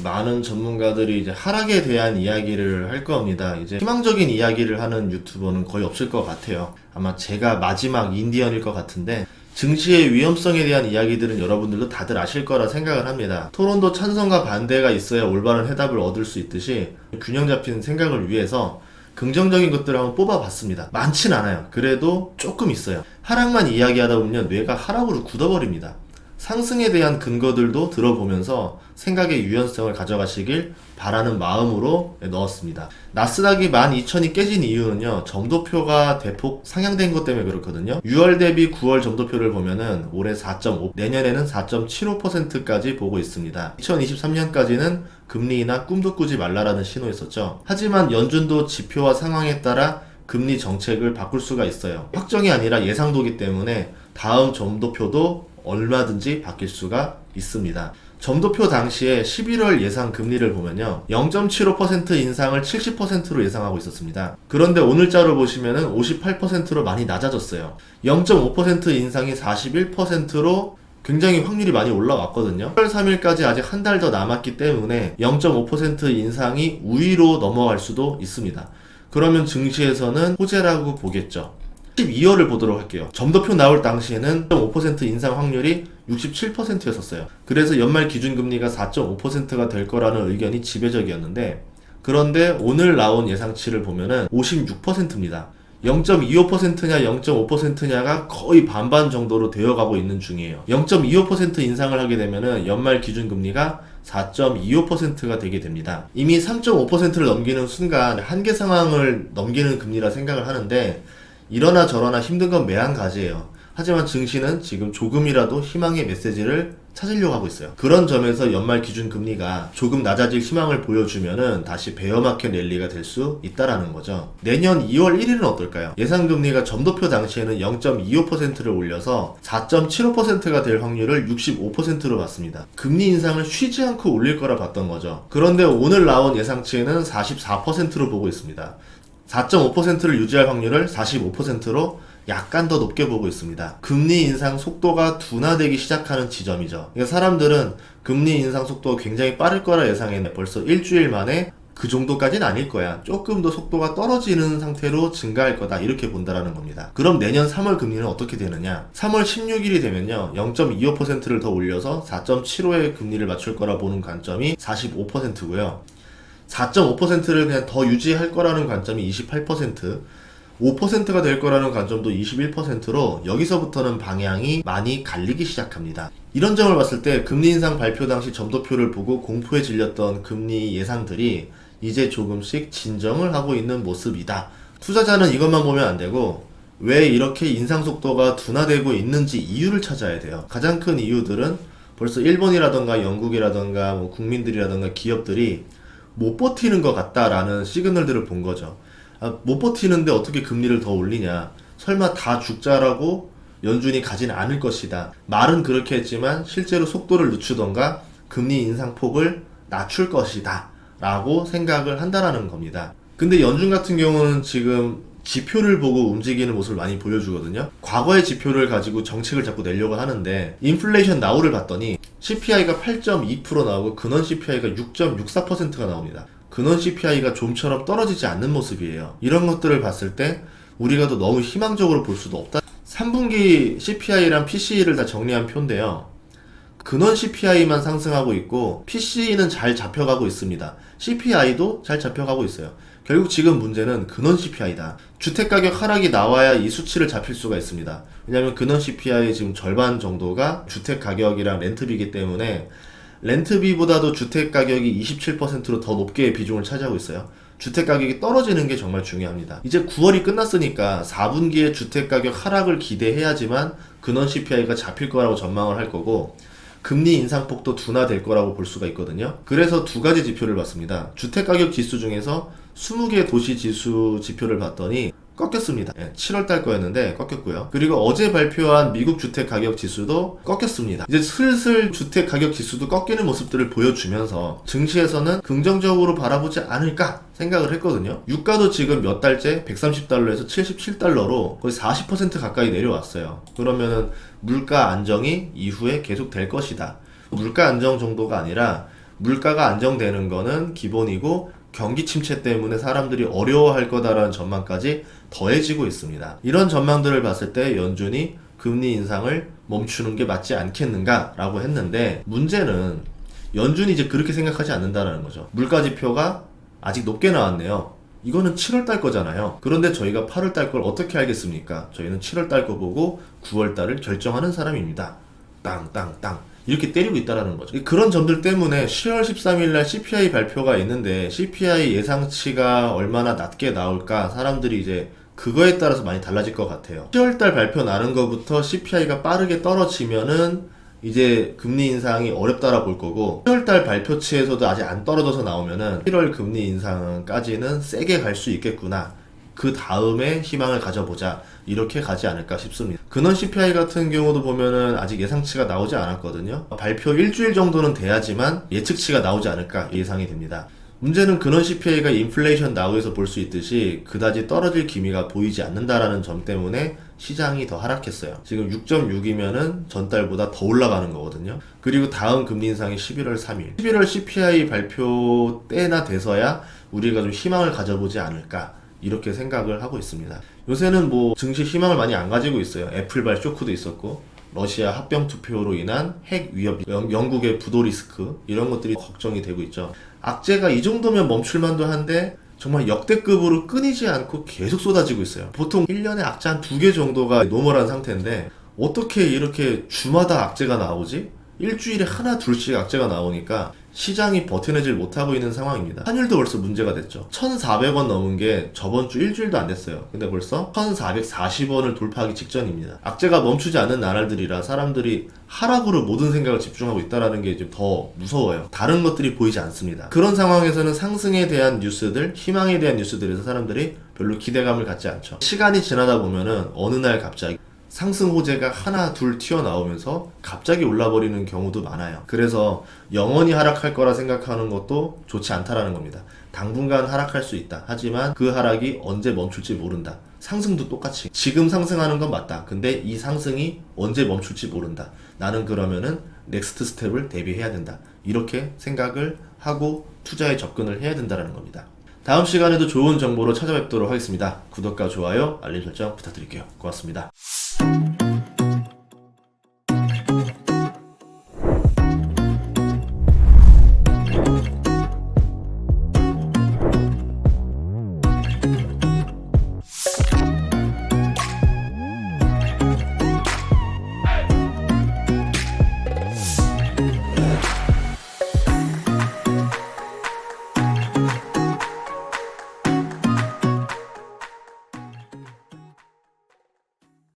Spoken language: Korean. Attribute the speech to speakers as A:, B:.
A: 많은 전문가들이 이제 하락에 대한 이야기를 할 겁니다. 이제 희망적인 이야기를 하는 유튜버는 거의 없을 것 같아요. 아마 제가 마지막 인디언일 것 같은데, 증시의 위험성에 대한 이야기들은 여러분들도 다들 아실 거라 생각을 합니다. 토론도 찬성과 반대가 있어야 올바른 해답을 얻을 수 있듯이 균형 잡힌 생각을 위해서 긍정적인 것들을 한번 뽑아봤습니다. 많진 않아요. 그래도 조금 있어요. 하락만 이야기하다 보면 뇌가 하락으로 굳어버립니다. 상승에 대한 근거들도 들어보면서 생각의 유연성을 가져가시길 바라는 마음으로 넣었습니다. 나스닥이 12,000이 깨진 이유는요, 점도표가 대폭 상향된 것 때문에 그렇거든요. 6월 대비 9월 점도표를 보면은 올해 4.5, 내년에는 4.75%까지 보고 있습니다. 2023년까지는 금리 인하 꿈도 꾸지 말라라는 신호였었죠. 하지만 연준도 지표와 상황에 따라 금리 정책을 바꿀 수가 있어요. 확정이 아니라 예상도기 때문에 다음 점도표도 얼마든지 바뀔 수가 있습니다. 점도표 당시에 11월 예상 금리를 보면요, 0.75% 인상을 70%로 예상하고 있었습니다. 그런데 오늘자로 보시면은 58%로 많이 낮아졌어요. 0.5% 인상이 41%로 굉장히 확률이 많이 올라왔거든요. 8월 3일까지 아직 한 달 더 남았기 때문에 0.5% 인상이 우위로 넘어갈 수도 있습니다. 그러면 증시에서는 호재라고 보겠죠. 12월을 보도록 할게요. 점도표 나올 당시에는 0.5% 인상 확률이 67%였었어요. 그래서 연말 기준금리가 4.5%가 될 거라는 의견이 지배적이었는데, 그런데 오늘 나온 예상치를 보면은 56%입니다. 0.25%냐 0.5%냐가 거의 반반 정도로 되어가고 있는 중이에요. 0.25% 인상을 하게 되면은 연말 기준금리가 4.25%가 되게 됩니다. 이미 3.5%를 넘기는 순간 한계 상황을 넘기는 금리라 생각을 하는데, 이러나 저러나 힘든 건 매한가지예요. 하지만 증시는 지금 조금이라도 희망의 메시지를 찾으려고 하고 있어요. 그런 점에서 연말 기준 금리가 조금 낮아질 희망을 보여주면은 다시 베어마켓 랠리가 될 수 있다라는 거죠. 내년 2월 1일은 어떨까요? 예상 금리가 점도표 당시에는 0.25%를 올려서 4.75%가 될 확률을 65%로 봤습니다. 금리 인상을 쉬지 않고 올릴 거라 봤던 거죠. 그런데 오늘 나온 예상치에는 44%로 보고 있습니다. 4.5%를 유지할 확률을 45%로 약간 더 높게 보고 있습니다. 금리 인상 속도가 둔화되기 시작하는 지점이죠. 그러니까 사람들은 금리 인상 속도가 굉장히 빠를 거라 예상했는데 벌써 일주일 만에 그 정도까지는 아닐 거야, 조금 더 속도가 떨어지는 상태로 증가할 거다, 이렇게 본다라는 겁니다. 그럼 내년 3월 금리는 어떻게 되느냐? 3월 16일이 되면요, 0.25%를 더 올려서 4.75의 금리를 맞출 거라 보는 관점이 45%고요 4.5%를 그냥 더 유지할 거라는 관점이 28%, 5%가 될 거라는 관점도 21%로 여기서부터는 방향이 많이 갈리기 시작합니다. 이런 점을 봤을 때 금리 인상 발표 당시 점도표를 보고 공포에 질렸던 금리 예상들이 이제 조금씩 진정을 하고 있는 모습이다. 투자자는 이것만 보면 안 되고 왜 이렇게 인상 속도가 둔화되고 있는지 이유를 찾아야 돼요. 가장 큰 이유들은 벌써 일본이라던가 영국이라던가 뭐 국민들이라던가 기업들이 못 버티는 것 같다라는 시그널들을 본 거죠. 못 버티는데 어떻게 금리를 더 올리냐, 설마 다 죽자라고 연준이 가진 않을 것이다. 말은 그렇게 했지만 실제로 속도를 늦추던가 금리 인상폭을 낮출 것이다 라고 생각을 한다라는 겁니다. 근데 연준 같은 경우는 지금 지표를 보고 움직이는 모습을 많이 보여주거든요. 과거의 지표를 가지고 정책을 자꾸 내려고 하는데, 인플레이션 나우를 봤더니 CPI가 8.2% 나오고 근원 CPI가 6.64%가 나옵니다. 근원 CPI가 좀처럼 떨어지지 않는 모습이에요. 이런 것들을 봤을 때 우리가 더 너무 희망적으로 볼 수도 없다. 3분기 CPI랑 PCE를 다 정리한 표인데요, 근원 CPI만 상승하고 있고 PCE는 잘 잡혀가고 있습니다. CPI도 잘 잡혀가고 있어요. 결국 지금 문제는 근원 CPI다. 주택가격 하락이 나와야 이 수치를 잡힐 수가 있습니다. 왜냐하면 근원 CPI 지금 절반 정도가 주택가격이랑 렌트비이기 때문에 렌트비보다도 주택가격이 27%로 더 높게 비중을 차지하고 있어요. 주택가격이 떨어지는 게 정말 중요합니다. 이제 9월이 끝났으니까 4분기에 주택가격 하락을 기대해야지만 근원 CPI가 잡힐 거라고 전망을 할 거고, 금리 인상폭도 둔화될 거라고 볼 수가 있거든요. 그래서 두 가지 지표를 봤습니다. 주택가격 지수 중에서 20개 도시 지수 지표를 봤더니 꺾였습니다. 7월달 거였는데 꺾였고요. 그리고 어제 발표한 미국 주택가격 지수도 꺾였습니다. 이제 슬슬 주택가격 지수도 꺾이는 모습들을 보여주면서 증시에서는 긍정적으로 바라보지 않을까 생각을 했거든요. 유가도 지금 몇 달째 130달러에서 77달러로 거의 40% 가까이 내려왔어요. 그러면은 물가 안정이 이후에 계속 될 것이다. 물가 안정 정도가 아니라 물가가 안정되는 거는 기본이고 경기 침체 때문에 사람들이 어려워할 거다라는 전망까지 더해지고 있습니다. 이런 전망들을 봤을 때 연준이 금리 인상을 멈추는 게 맞지 않겠는가라고 했는데, 문제는 연준이 이제 그렇게 생각하지 않는다라는 거죠. 물가 지표가 아직 높게 나왔네요. 이거는 7월달 거잖아요. 그런데 저희가 8월달 걸 어떻게 알겠습니까? 저희는 7월달 거 보고 9월달을 결정하는 사람입니다. 땅땅땅 이렇게 때리고 있다라는 거죠. 그런 점들 때문에 10월 13일 날 CPI 발표가 있는데 CPI 예상치가 얼마나 낮게 나올까, 사람들이 이제 그거에 따라서 많이 달라질 것 같아요. 10월달 발표 나는 거부터 CPI가 빠르게 떨어지면은 이제 금리 인상이 어렵다라 볼 거고, 10월달 발표치에서도 아직 안 떨어져서 나오면은 1월 금리 인상까지는 세게 갈 수 있겠구나, 그 다음에 희망을 가져보자, 이렇게 가지 않을까 싶습니다. 근원 CPI 같은 경우도 보면은 아직 예상치가 나오지 않았거든요. 발표 일주일 정도는 돼야지만 예측치가 나오지 않을까 예상이 됩니다. 문제는 근원 CPI가 인플레이션 나우에서 볼 수 있듯이 그다지 떨어질 기미가 보이지 않는다라는 점 때문에 시장이 더 하락했어요. 지금 6.6이면은 전달보다 더 올라가는 거거든요. 그리고 다음 금리 인상이 11월 3일. 11월 CPI 발표 때나 돼서야 우리가 좀 희망을 가져보지 않을까, 이렇게 생각을 하고 있습니다. 요새는 뭐 증시 희망을 많이 안 가지고 있어요. 애플발 쇼크도 있었고, 러시아 합병 투표로 인한 핵 위협, 영국의 부도 리스크, 이런 것들이 걱정이 되고 있죠. 악재가 이 정도면 멈출만도 한데 정말 역대급으로 끊이지 않고 계속 쏟아지고 있어요. 보통 1년에 악재 한 2개 정도가 노멀한 상태인데 어떻게 이렇게 주마다 악재가 나오지? 일주일에 하나 둘씩 악재가 나오니까 시장이 버텨내질 못하고 있는 상황입니다. 환율도 벌써 문제가 됐죠. 1,400원 넘은 게 저번 주 일주일도 안 됐어요. 근데 벌써 1,440원을 돌파하기 직전입니다. 악재가 멈추지 않는 나날들이라 사람들이 하락으로 모든 생각을 집중하고 있다는 게 좀 더 무서워요. 다른 것들이 보이지 않습니다. 그런 상황에서는 상승에 대한 뉴스들, 희망에 대한 뉴스들에서 사람들이 별로 기대감을 갖지 않죠. 시간이 지나다 보면은 어느 날 갑자기 상승 호재가 하나 둘 튀어나오면서 갑자기 올라버리는 경우도 많아요. 그래서 영원히 하락할 거라 생각하는 것도 좋지 않다라는 겁니다. 당분간 하락할 수 있다. 하지만 그 하락이 언제 멈출지 모른다. 상승도 똑같이 지금 상승하는 건 맞다. 근데 이 상승이 언제 멈출지 모른다. 나는 그러면은 넥스트 스텝을 대비해야 된다. 이렇게 생각을 하고 투자에 접근을 해야 된다는 겁니다. 다음 시간에도 좋은 정보로 찾아뵙도록 하겠습니다. 구독과 좋아요, 알림 설정 부탁드릴게요. 고맙습니다.